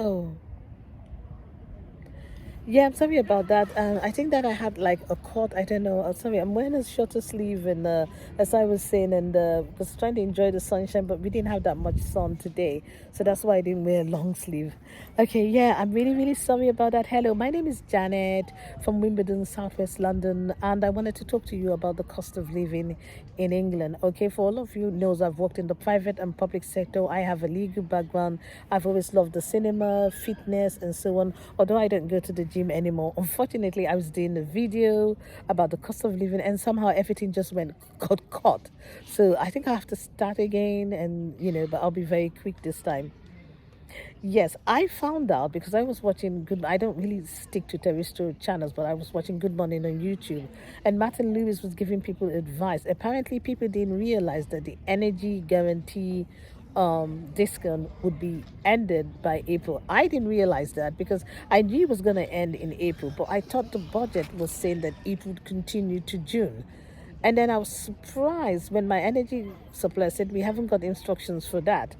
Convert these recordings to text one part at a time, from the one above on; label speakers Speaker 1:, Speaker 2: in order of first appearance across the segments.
Speaker 1: Oh, yeah, I'm sorry about that. I think that I had like a cord. I don't know. Sorry, I'm wearing a shorter sleeve, and as I was saying, and was trying to enjoy the sunshine, but we didn't have that much sun today, so that's why I didn't wear a long sleeve. Okay, yeah, I'm really, really sorry about that. Hello, my name is Janet from Wimbledon, Southwest London, and I wanted to talk to you about the cost of living in England. Okay, for all of you knows, I've worked in the private and public sector. I have a legal background. I've always loved the cinema, fitness, and so on. Although I don't go to the gym anymore, unfortunately, I was doing a video about the cost of living, and somehow everything just got caught. So I think I have to start again, and but I'll be very quick this time. Yes, I found out because I was watching Good. I don't really stick to terrestrial channels, but I was watching Good Morning on YouTube, and Martin Lewis was giving people advice. Apparently, people didn't realize that the energy guarantee discount would be ended by April. I didn't realize that because I knew it was going to end in April, but I thought the budget was saying that it would continue to June. And then I was surprised when my energy supplier said we haven't got instructions for that.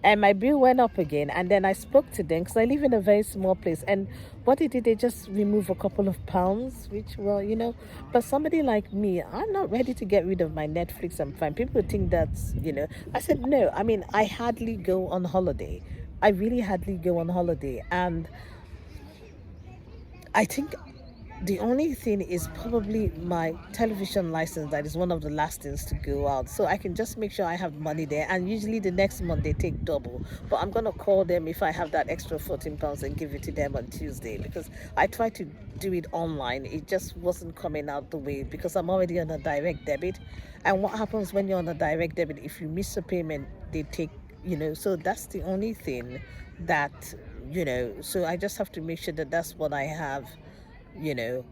Speaker 1: And my bill went up again. And then I spoke to them because I live in a very small place. And what they did, they just remove a couple of pounds, which, well, but somebody like me, I'm not ready to get rid of my Netflix and Prime. People think that's. I said, no, I mean, I hardly go on holiday. I really hardly go on holiday. And I think the only thing is probably my television license that is one of the last things to go out. So I can just make sure I have money there. And usually the next month they take double. But I'm going to call them if I have that extra £14 and give it to them on Tuesday because I tried to do it online. It just wasn't coming out the way because I'm already on a direct debit. And what happens when you're on a direct debit? If you miss a payment, they take. So that's the only thing that. So I just have to make sure that that's what I have you know,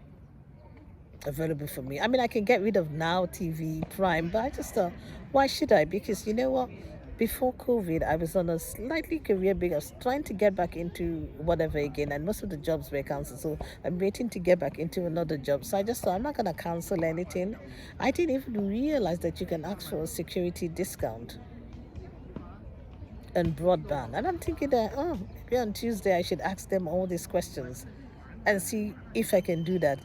Speaker 1: available for me. I mean, I can get rid of Now TV Prime, but I just thought, why should I? Because you know what? Before COVID, I was on a slightly career break. I was trying to get back into whatever again, and most of the jobs were cancelled. So I'm waiting to get back into another job. So I just thought, I'm not going to cancel anything. I didn't even realize that you can ask for a security discount and broadband. And I'm thinking that, maybe on Tuesday I should ask them all these questions and see if I can do that.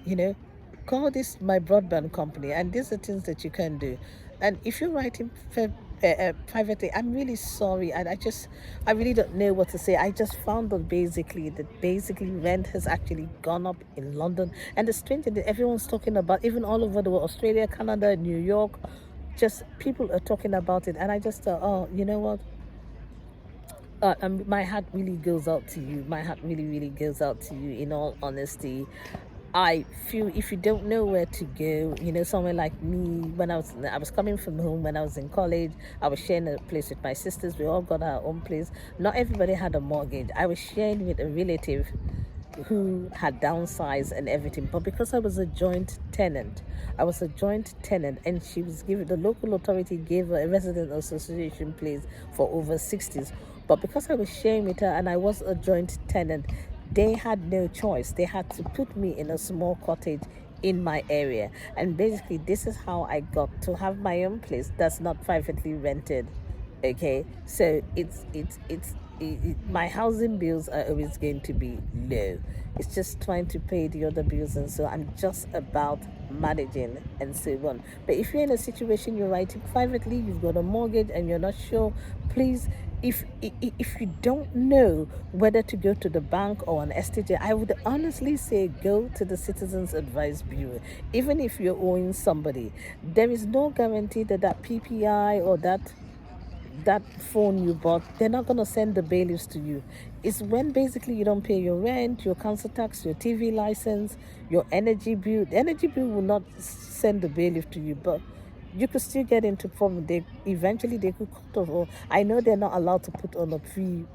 Speaker 1: Call this my broadband company, and these are things that you can do. And if you're writing privately, I'm really sorry. And I really don't know what to say. I just found out basically rent has actually gone up in London. And the strange thing that everyone's talking about, even all over the world, Australia, Canada, New York, just people are talking about it. And I just thought, oh, you know what? My heart really goes out to you. My heart really, really goes out to you. In all honesty, I feel if you don't know where to go, somewhere like me, when I was coming from home when I was in college, I was sharing a place with my sisters. We all got our own place. Not everybody had a mortgage. I was sharing with a relative who had downsized and everything. But because I was a joint tenant, and she was given the local authority gave her a resident association place for over 60s. But because I was sharing with her and I was a joint tenant, they had no choice. They had to put me in a small cottage in my area. And basically, this is how I got to have my own place that's not privately rented. Okay, so my housing bills are always going to be low. It's just trying to pay the other bills, and so I'm just about managing and so on. But if you're in a situation you're writing privately, you've got a mortgage and you're not sure, please, if you don't know whether to go to the bank or an estate agent, I would honestly say go to the Citizens Advice Bureau. Even if you're owing somebody, there is no guarantee that that PPI or that phone you bought, they're not going to send the bailiffs to you. It's when basically you don't pay your rent, your council tax, your TV license, your energy bill. The energy bill will not send the bailiff to you, but you could still get into problem. They could cut off. Or I know they're not allowed to put on a 3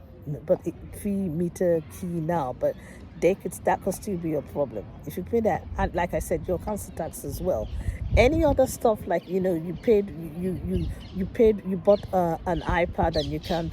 Speaker 1: meter key now, but that could still be a problem if you pay that. And like I said, your council tax as well. Any other stuff like you bought an iPad and you can't.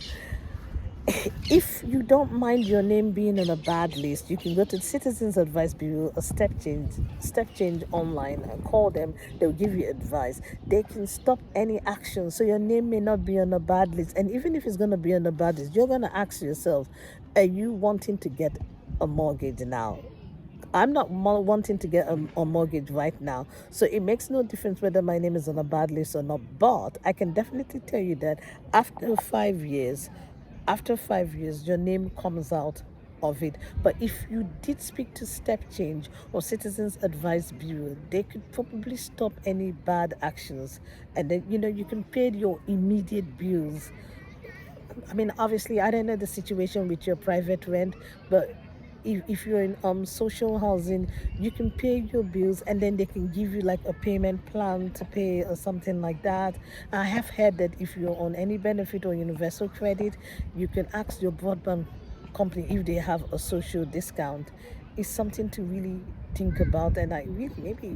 Speaker 1: If you don't mind your name being on a bad list, you can go to the Citizens Advice Bureau, a step change online, and call them. They'll give you advice. They can stop any action, so your name may not be on a bad list. And even if it's going to be on a bad list, you're going to ask yourself, Are you wanting to get a mortgage now? I'm not wanting to get a mortgage right now. So it makes no difference whether my name is on a bad list or not. But I can definitely tell you that after 5 years, your name comes out of it. But if you did speak to Step Change or Citizens Advice Bureau, they could probably stop any bad actions. And then, you can pay your immediate bills. I mean, obviously, I don't know the situation with your private rent, but if you're in social housing, you can pay your bills and then they can give you like a payment plan to pay or something like that. I have heard that if you're on any benefit or universal credit, you can ask your broadband company if they have a social discount. It's something to really think about, and I really maybe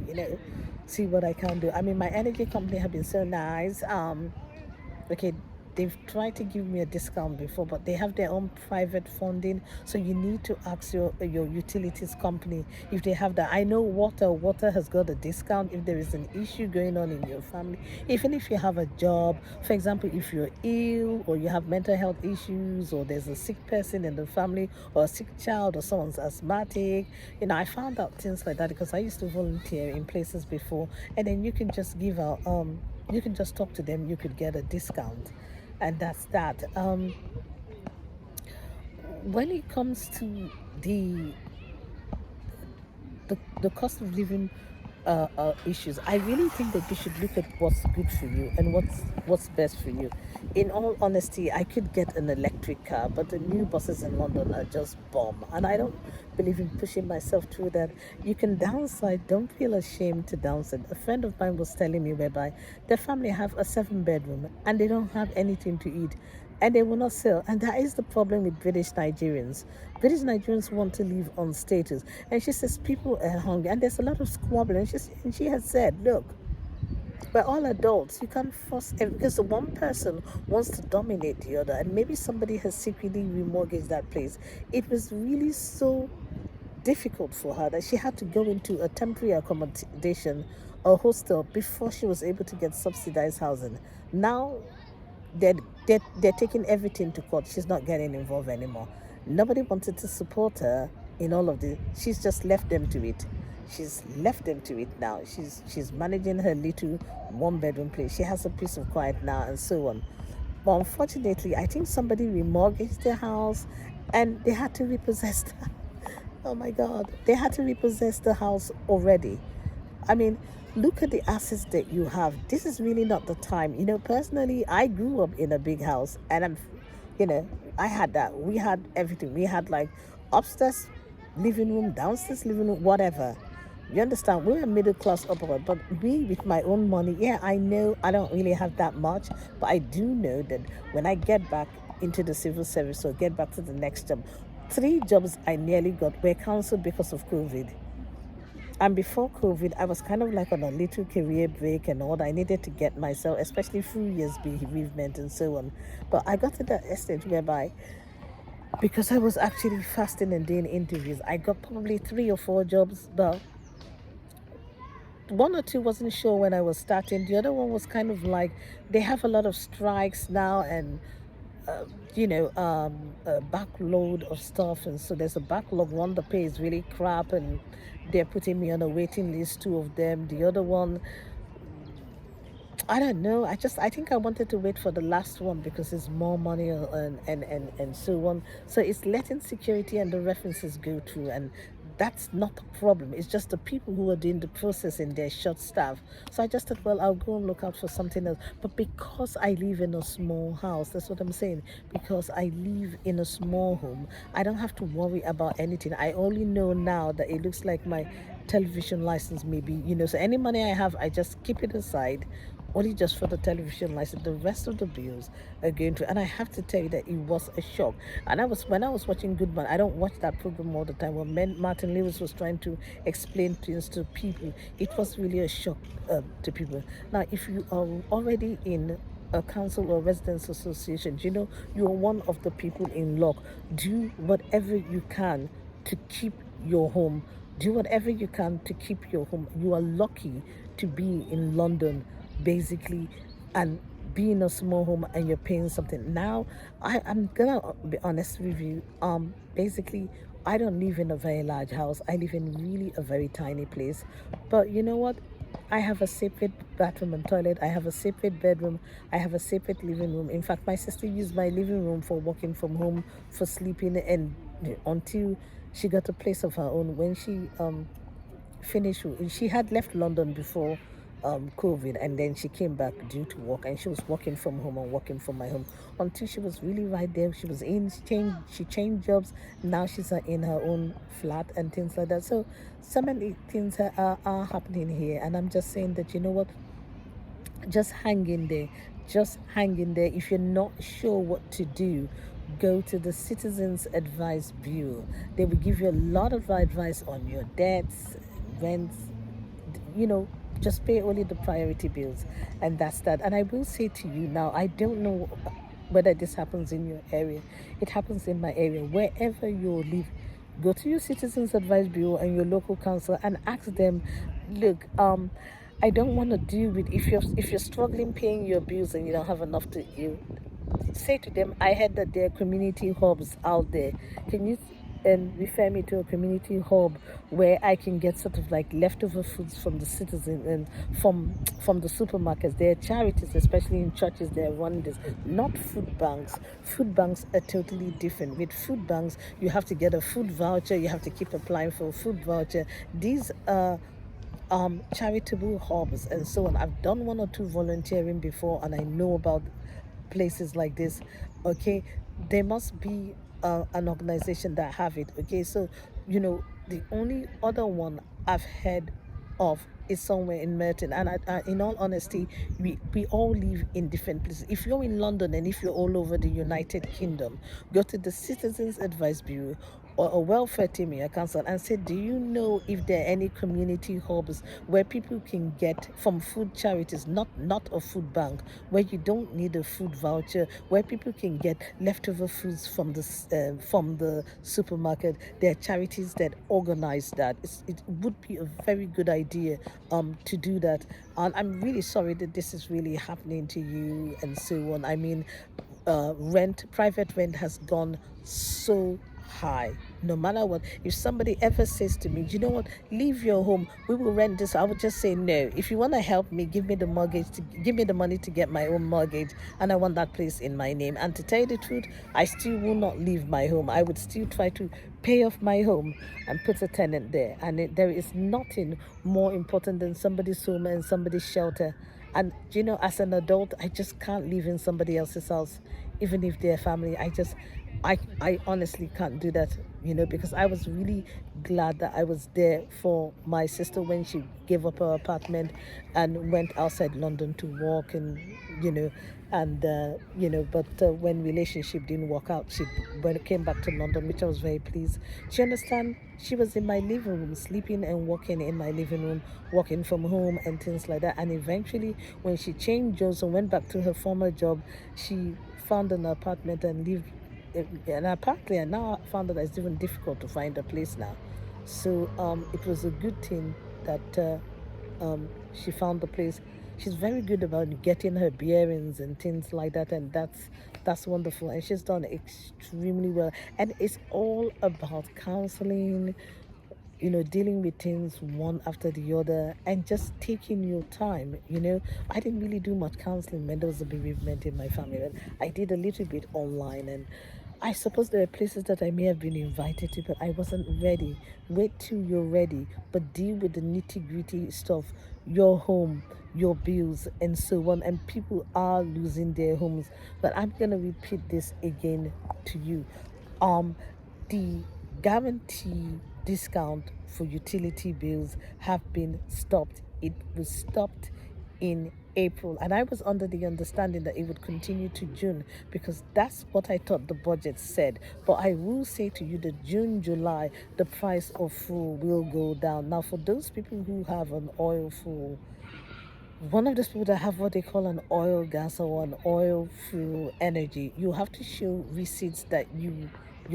Speaker 1: see what I can do. I mean, my energy company have been so nice. Okay, they've tried to give me a discount before, but they have their own private funding, so you need to ask your utilities company if they have that. I know water has got a discount if there is an issue going on in your family, even if you have a job. For example, if you're ill or you have mental health issues, or there's a sick person in the family, or a sick child, or someone's asthmatic. I found out things like that because I used to volunteer in places before, and then you can just give out you can just talk to them, you could get a discount. And that's that. When it comes to the the cost of living issues, I really think that you should look at what's good for you and what's best for you. In all honesty, I could get an electric car, but the new buses in London are just bomb, and I don't believe in pushing myself through that. You can downside. Don't feel ashamed to downside. A friend of mine was telling me whereby their family have a 7 bedroom and they don't have anything to eat, and they will not sell. And that is the problem with British Nigerians. British Nigerians want to live on status. And she says people are hungry and there's a lot of squabbling. And she has said, look, we're all adults. You can't force because the one person wants to dominate the other, and maybe somebody has secretly remortgaged that place. It was really so difficult for her that she had to go into a temporary accommodation, a hostel, before she was able to get subsidized housing. Now they're, they're taking everything to court. She's not getting involved anymore. Nobody wanted to support her in all of this. She's just left them to it. She's left them to it now. She's managing her little 1 bedroom place. She has a piece of quiet now and so on. But unfortunately, I think somebody remortgaged their house and they had to repossess. Oh my God, they had to repossess the house already. I mean, look at the assets that you have. This is really not the time. Personally, I grew up in a big house, and you know, I had that. We had everything. We had like upstairs living room, downstairs living room, whatever. You understand? We're a middle class upper, but me with my own money, yeah, I know I don't really have that much, but I do know that when I get back into the civil service or get back to the next job, 3 jobs I nearly got were cancelled because of COVID. And before COVID, I was kind of like on a little career break and all. I needed to get myself, especially through years bereavement and so on. But I got to that stage whereby, because I was actually fasting and doing interviews, I got probably 3 or 4 jobs. But one or two wasn't sure when I was starting. The other one was kind of like they have a lot of strikes now, and uh, a backload of stuff, and so there's a backlog. One, the pay is really crap, and they're putting me on a waiting list. 2 of them. The other one, I don't know. I think I wanted to wait for the last one because it's more money and so on. So it's letting security and the references go through, and that's not the problem. It's just the people who are doing the processing, they're short staff. So I just thought, well, I'll go and look out for something else. But because I live in a small house, that's what I'm saying. Because I live in a small home, I don't have to worry about anything. I only know now that it looks like my television license maybe, so any money I have, I just keep it aside only just for the television license. The rest of the bills are going to, and I have to tell you that it was a shock. And when I was watching Goodman, I don't watch that program all the time. When Martin Lewis was trying to explain things to people, it was really a shock to people. Now, if you are already in a council or residents association, you're one of the people in luck. Do whatever you can to keep your home. Do whatever you can to keep your home. You are lucky to be in London, basically, and be in a small home and you're paying something. Now, I'm gonna be honest with you. Basically, I don't live in a very large house. I live in really a very tiny place. But you know what? I have a separate bathroom and toilet. I have a separate bedroom. I have a separate living room. In fact, my sister used my living room for working from home, for sleeping, and until she got a place of her own. When she finished, she had left London before COVID, and then she came back due to work, and she was working from home and working from my home until she was really right there. She was in, she changed jobs. Now she's in her own flat and things like that. So many things are happening here, and I'm just saying that, you know what, just hang in there. Just hang in there. If you're not sure what to do, go to the Citizens Advice Bureau. They will give you a lot of advice on your debts, rents, you know. Just pay only the priority bills, and that's that. And I will say to you now, I don't know whether this happens in your area. It happens in my area. Wherever you live, go to your Citizens Advice Bureau and your local council and ask them, look, I don't want to deal with, if you're struggling paying your bills and you don't have enough to you say to them, I heard that there are community hubs out there. Can you refer me to a community hub where I can get sort of like leftover foods from the citizens and from the supermarkets? There are charities, especially in churches, they are running this. Not food banks. Food banks are totally different. With food banks, you have to get a food voucher. You have to keep applying for a food voucher. These are charitable hubs and so on. I've done one or two volunteering before, and I know about places like this. Okay, there must be an organization that have it. Okay, so the only other one I've heard of is somewhere in Merton, and in all honesty, we all live in different places. If you're in London and if you're all over the United Kingdom, go to the Citizens Advice Bureau or a welfare team in your council and say, do you know if there are any community hubs where people can get from food charities, not a food bank, where you don't need a food voucher, where people can get leftover foods from the supermarket? There are charities that organize that. It would be a very good idea to do that. And I'm really sorry that this is really happening to you and so on. I mean, private rent has gone so high. No matter what, if somebody ever says to me, you know what, leave your home, we will rent this, I would just say no. If you want to help me, give me the give me the money to get my own mortgage, and I want that place in my name. And to tell you the truth, I still will not leave my home. I would still try to pay off my home and put a tenant there. And there is nothing more important than somebody's home and somebody's shelter. And as an adult, I just can't live in somebody else's house, even if they're family. I honestly can't do that, because I was really glad that I was there for my sister when she gave up her apartment and went outside London to work, and but when relationship didn't work out, she came back to London, which I was very pleased. Do you understand? She was in my living room, sleeping and working in my living room, working from home and things like that. And eventually, when she changed jobs and went back to her former job, she found an apartment and lived. And apparently, I now found that it's even difficult to find a place now. So it was a good thing that she found the place. She's very good about getting her bearings and things like that, and that's wonderful. And she's done extremely well. And it's all about counseling, dealing with things one after the other and just taking your time. I didn't really do much counseling when there was a bereavement in my family. And I did a little bit online, and I suppose there are places that I may have been invited to, but I wasn't ready. Wait till you're ready, but deal with the nitty gritty stuff, your home, your bills, and so on. And people are losing their homes. But I'm going to repeat this again to you. The guarantee discount for utility bills have been stopped. It was stopped in April, and I was under the understanding that it would continue to June, because that's what I thought the budget said. But I will say to you that June, July, the price of fuel will go down. Now, for those people who have an oil fuel, one of those people that have what they call an oil gas or an oil fuel energy, you have to show receipts that you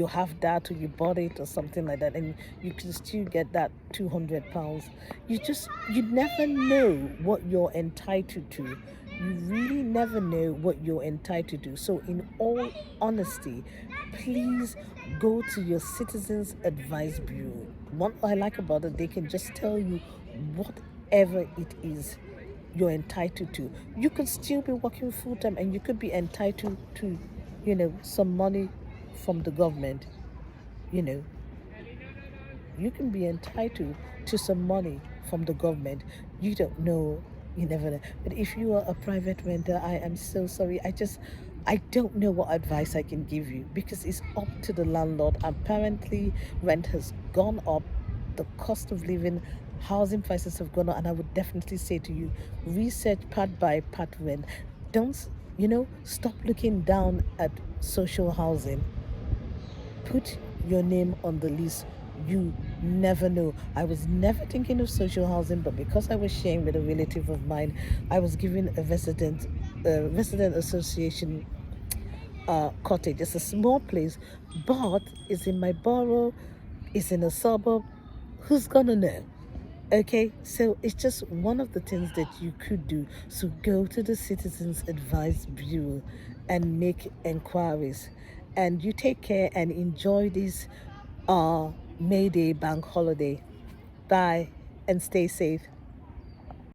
Speaker 1: have that, or you bought it or something like that, and you can still get that £200. You never know what you're entitled to. You really never know what you're entitled to. So, in all honesty, please go to your Citizens Advice Bureau. What I like about it, they can just tell you whatever it is you're entitled to. You could still be working full time and you could be entitled to, some money from the government. You know, you can be entitled to some money from the government. You don't know, you never know. But if you are a private renter, I am so sorry. I don't know what advice I can give you because it's up to the landlord. Apparently, rent has gone up, the cost of living, housing prices have gone up, and I would definitely say to you, research part by part rent. Don't, stop looking down at social housing. Put your name on the list. You never know. I was never thinking of social housing, but because I was sharing with a relative of mine, I was given a resident association cottage. It's a small place, but it's in my borough, it's in a suburb. Who's gonna know? Okay, so it's just one of the things that you could do. So go to the Citizens Advice Bureau and make inquiries. And you take care and enjoy this uh, May Day bank holiday. Bye and stay safe.